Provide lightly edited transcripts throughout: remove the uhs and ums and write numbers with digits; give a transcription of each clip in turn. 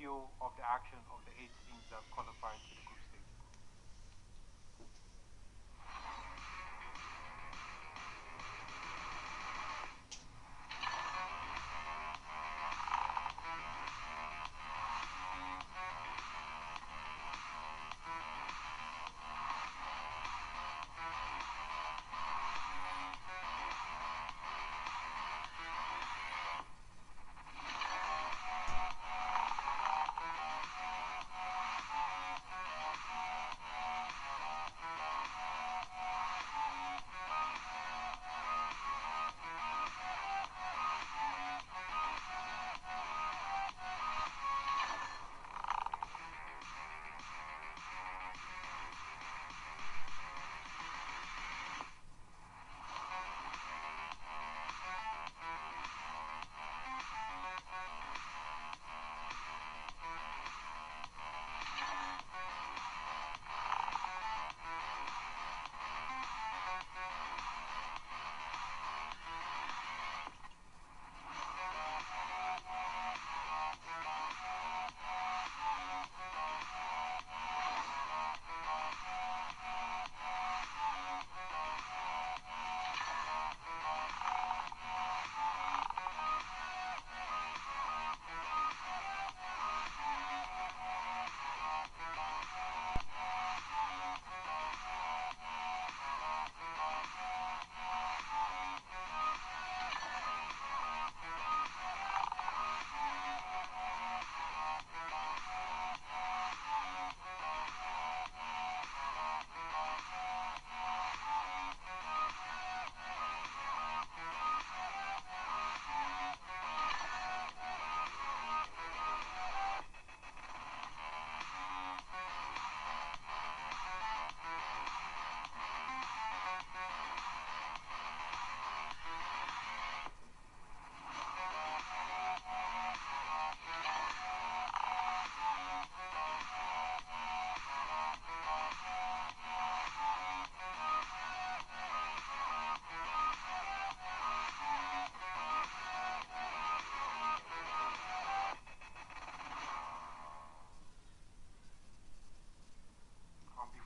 video of the action of the 8 teams that qualify into the group stage.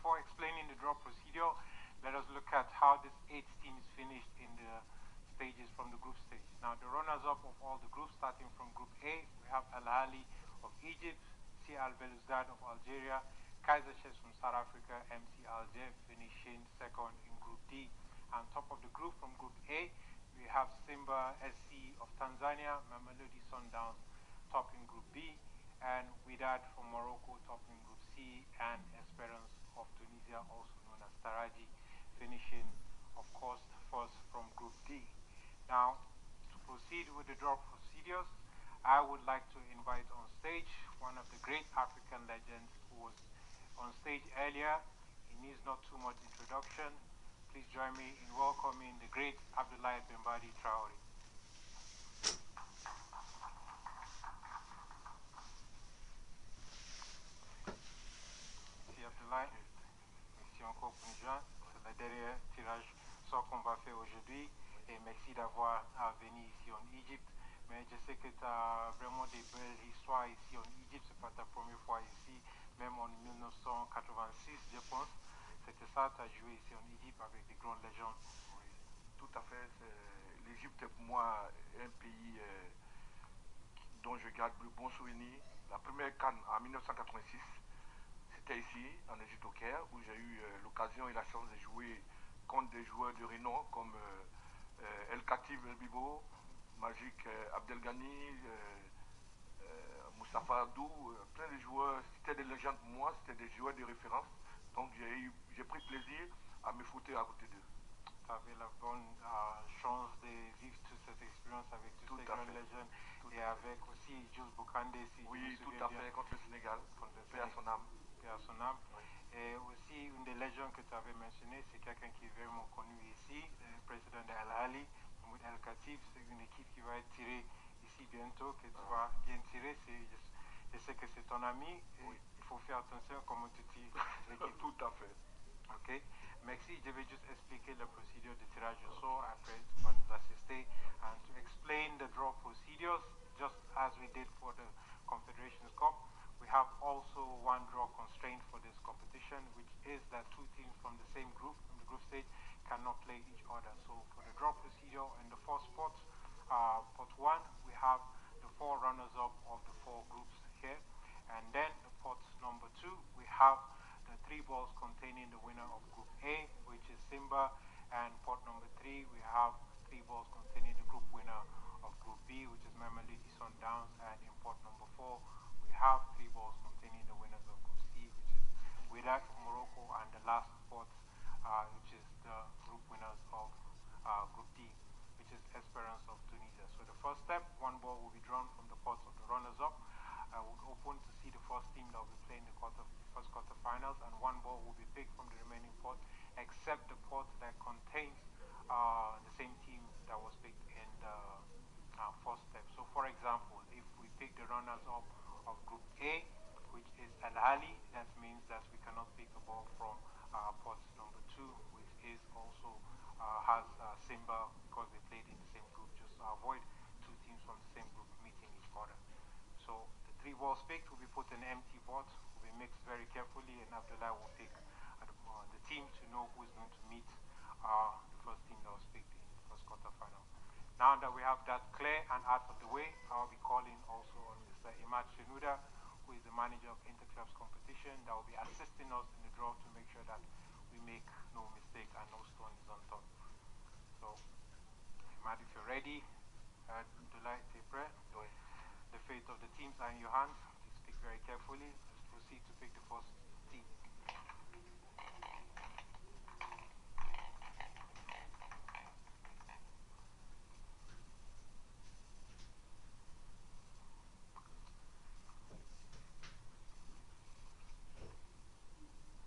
Before explaining the draw procedure, let us look at how this 8 teams finished in the stages from the group stage. Now, the runners-up of all the groups, starting from Group A, we have Al Ahly of Egypt, CR Belouizdad of Algeria, Kaizer Chiefs from South Africa, MC Alger finishing second in Group D. On top of the group from Group A, we have Simba SC of Tanzania, Mamelodi Sundowns topping Group B, and Wydad from Morocco topping Group C, and Esperance of Tunisia, also known as Taraji, finishing, of course, first from Group D. Now, to proceed with the draw procedures, I would like to invite on stage one of the great African legends who was on stage earlier. He needs not too much introduction. Please join me in welcoming the great Abdoulaye Bembadi Traoré. Merci Abdoulaye. Merci encore pour nous joindre. C'est le dernier tirage sort qu'on va faire aujourd'hui. Et merci d'avoir venu ici en Égypte. Mais je sais que tu as vraiment des belles histoires ici en Égypte. C'est pas ta première fois ici, même en 1986, je pense. C'était ça, tu as joué ici en Égypte avec des grandes légendes. Oui, tout à fait. L'Égypte est pour moi un pays dont je garde de bons souvenirs. La première CAN en 1986, c'était ici, en Égypte au Caire, où j'ai eu l'occasion et la chance de jouer contre des joueurs de renom comme El Khatib El Bibo, Magic Abdelghani, Moustapha Abdou, plein de joueurs. C'était des légendes pour moi, c'était des joueurs de référence. Donc j'ai pris plaisir à me foutre à côté d'eux. Tu avais la bonne chance de vivre toute cette expérience avec toutes ces grandes légendes et avec aussi Jules Bokandé, si oui, je me tout souviens à bien. fait, contre le Sénégal, paix à son âme. Paix à son âme. Oui. Et aussi, une des légendes que tu avais mentionnées, c'est quelqu'un qui est vraiment connu ici, le président de Al Ahly, Mahmoud El Khatib. C'est une équipe qui va être tirée ici bientôt, que tu vas bien tirer. Je sais que c'est ton ami, et oui. il faut faire attention comment tu tires l'équipe. Tout à fait. Ok, merci. Je vais juste expliquer la procédure de tirage au sort. Après, tu vas nous assister and to explain the draw procedures, just as we did for the Confederations Cup. of the 4 groups here. And then the pot number 2, we have the 3 balls containing the winner of Group A, which is Simba. And pot number 3, we have 3 balls containing the group winner of Group B, which is Mamelodi Sundowns. And in pot number 4, we have 3 balls containing the winners of Group C, which is Wydad Morocco, and the last pot, which is the group winners of Group D, which is Esperance of Tunisia. So the first step, 1 ball will be drawn from the pots of the runners-up. We'll open to see the first team that will be playing the first quarterfinals, and 1 ball will be picked from the remaining pot, except the pot that contains the same team that was picked in the first step. So for example, if we pick the runners-up of Group A, which is Al Ahly, that means that we cannot pick a ball from pot number 2, which is also has Simba, because they played in the same group, just to avoid 2 teams from the same group meeting each other. So the 3 balls picked will be put in an empty pot, will be mixed very carefully, and after that we'll pick the team to know who is going to meet the first team that was picked in the first quarterfinal. Now that we have that clear and out of the way, I'll be calling also on Mr. Imad Shenuda, who is the manager of Interclubs competition, that will be assisting us in the draw to make sure that we make no mistake and no stone is unturned. So, Imad, if you're ready, Dulai Tepre, the fate of the teams are in your hands. Please speak very carefully. Let's proceed to pick the first team.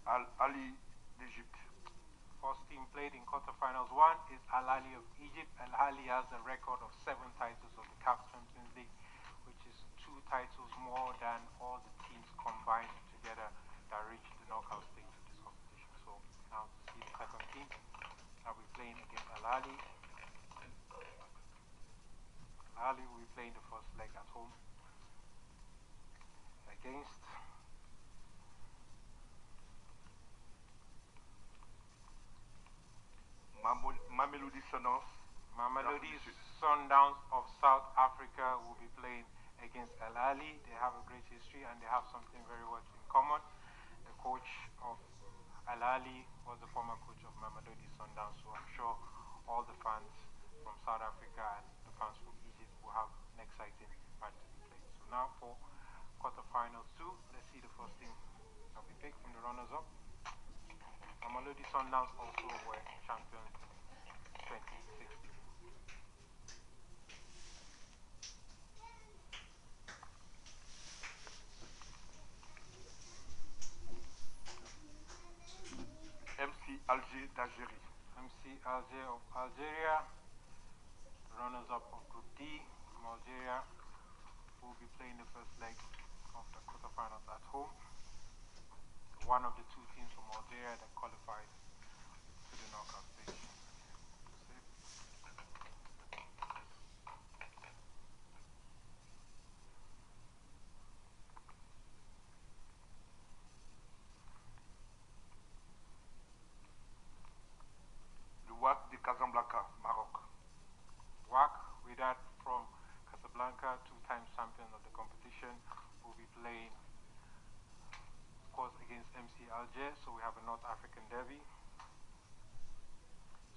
Al Ahly d'Egypte. First team played in quarterfinals 1 is Al Ahly of Egypt. Al Ahly has a record of 7 titles of the CAF Champions League, which is 2 titles more than all the teams combined together that reached the knockout stage of this competition. So now to see the second team, I'll be playing against Al Ahly. Al Ahly will be playing the first leg at home against Mamelodi Sundowns. Mamelodi Sundowns of South Africa will be playing against Al Ahly. They have a great history and they have something very much in common. The coach of Al Ahly was the former coach of Mamelodi Sundowns, so I'm sure all the fans from South Africa and the fans from Egypt will have an exciting match to be played. So now for quarterfinals 2, let's see the first team that we picked from the runners-up. Mamelodi Sundowns also were champions 2016. MC Alger d'Algérie. MC Alger of Algeria, runners-up of Group D from Algeria, who will be playing the first leg of the quarterfinals at home. One of the 2 teams from Algeria that qualified to the knockout stage. Le WAC de Casablanca, Maroc. WAC, Wydad from Casablanca, 2-time champion of the competition, will be playing, of course, against MC Alger. So we have a North African derby.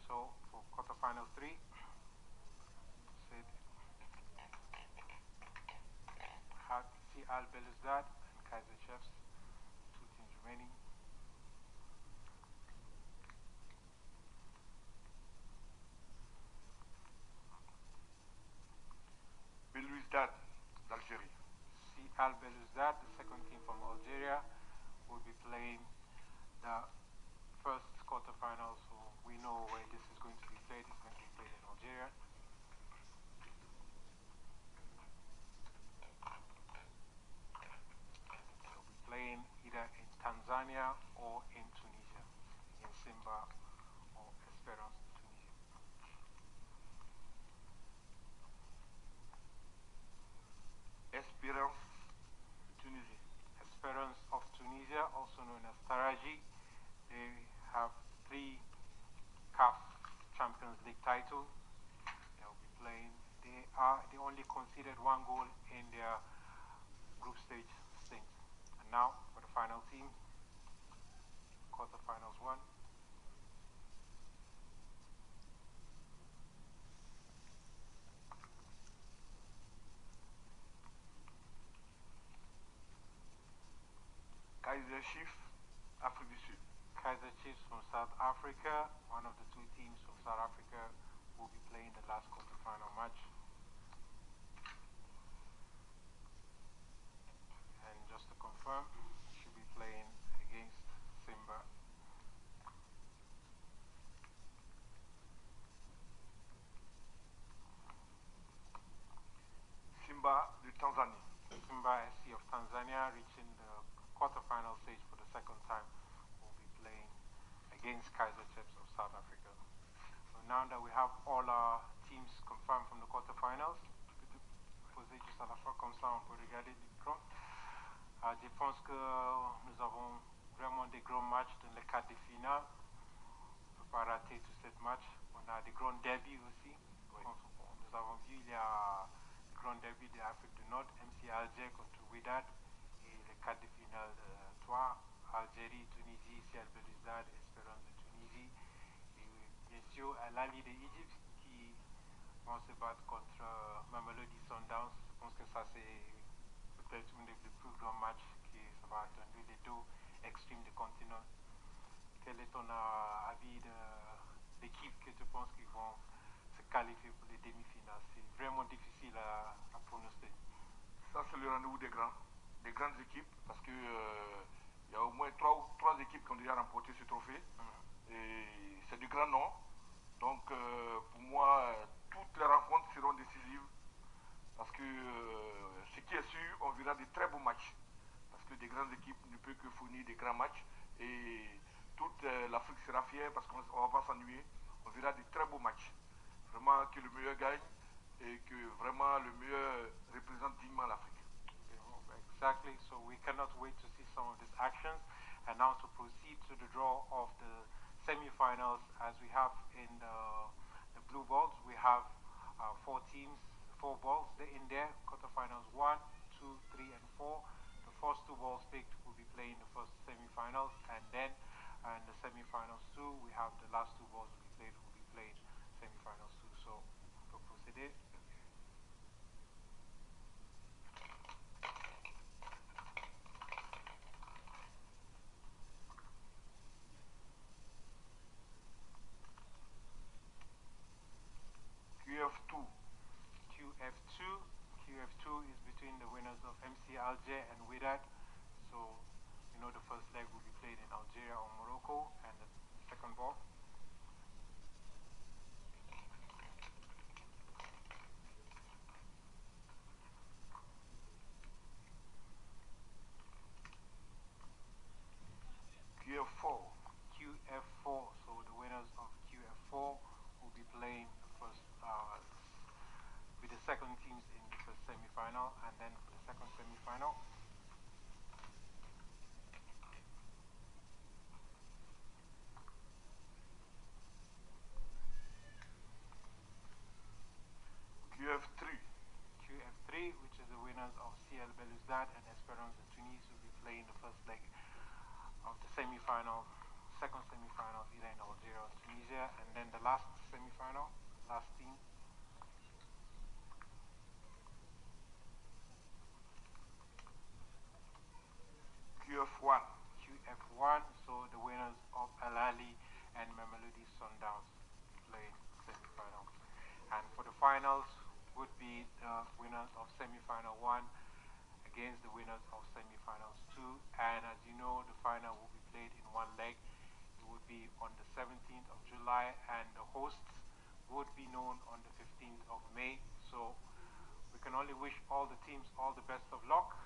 So for quarterfinals 3, FC Al Belouizdad and Kaizer Chiefs, 2 teams remaining. Belouizdad d'Algérie. Al Belouizdad, the second team from Algeria, will be playing the first quarterfinals. So we know where this is going to be played. It's going to be played in Algeria. They'll be playing either in Tanzania or in Tunisia, in Simba or Esperance de Tunisia. Espérance Tunisie. Esperance of Tunisia, also known as Taraji. They have 3 CAF Champions League titles. They'll be playing. They only conceded 1 goal in their now for the final team, quarterfinals 1. Kaiser Chiefs, Afrique du Sud. Kaiser Chiefs from South Africa, one of the two teams from South Africa, will be playing the last quarterfinal match. And just to confirm, should be playing against Simba. Simba de Tanzanie. Simba SC of Tanzania, reaching the quarterfinal stage for the second time, will be playing against Kaiser Chiefs of South Africa. So now that we have all our teams confirmed from the quarterfinals, je peux te poser juste à la fois comme ça, on peut regarder l'écran. Je pense que nous avons vraiment des grands matchs dans les quarts de finale. On ne peut pas rater tous ces matchs. On a des grands derbys aussi. Oui. Nous avons vu, il y a le grand derby de l'Afrique du Nord, MC Alger contre Wydad, et les quarts de finale 3, Algérie, Tunisie, CL Belouizdad, Espérance de Tunisie. Et bien sûr, l'Ali d'Égypte qui vont se battre contre Mamelodi Sundowns. Je pense que ça c'est peut-être un des plus grands matchs qui ça va attendre les deux extrêmes du continent. Quel est ton avis de l'équipe que tu penses qu'ils vont se qualifier pour les demi-finales? C'est vraiment difficile à pronostiquer. Ça, c'est le rendez-vous des grandes équipes, parce que il y a au moins trois équipes qui ont déjà remporté ce trophée. Et c'est de grands noms. Donc, pour moi, toutes les rencontres seront décisives, parce que ce qui est sûr, on verra de très beaux matchs. Parce que des grandes équipes ne peuvent que fournir des grands matchs. Et toute l'Afrique sera fière, parce qu'on ne va pas s'ennuyer. On verra de très beaux matchs. Vraiment que le meilleur gagne et que vraiment le meilleur représente dignement l'Afrique. Exactly, so we cannot wait to see some of these actions. And now to proceed to the draw of the semi-finals, as we have in the blue balls, we have 4 teams, 4 balls in there, quarterfinals 1, 2, 3, and 4. The first 2 balls picked will be playing the first semi-finals, and then in the semi-finals 2, we have the last 2 balls will be played semi-finals 2. So, to proceed. QF2 is between the winners of MC Alger and Wydad. So, you know, the first leg will be played in Algeria or Morocco, and the second ball. QF4, so the winners of QF4 will be playing the first, with the second teams in the first semi-final, and then for the second semi-final. QF3, which is the winners of CL Belouizdad and Espérance de Tunis, will be playing the first leg of the semi-final, second semi-final, either in Algeria or Tunisia, and then the last semi-final, last team. QF1, so the winners of Al Ahly and Mamelodi Sundowns playing semi-final. And for the finals would be the winners of semi-final 1 against the winners of semi-finals 2. And as you know, the final will be played in one leg. It would be on the 17th of July, and the hosts would be known on the 15th of May. So we can only wish all the teams all the best of luck.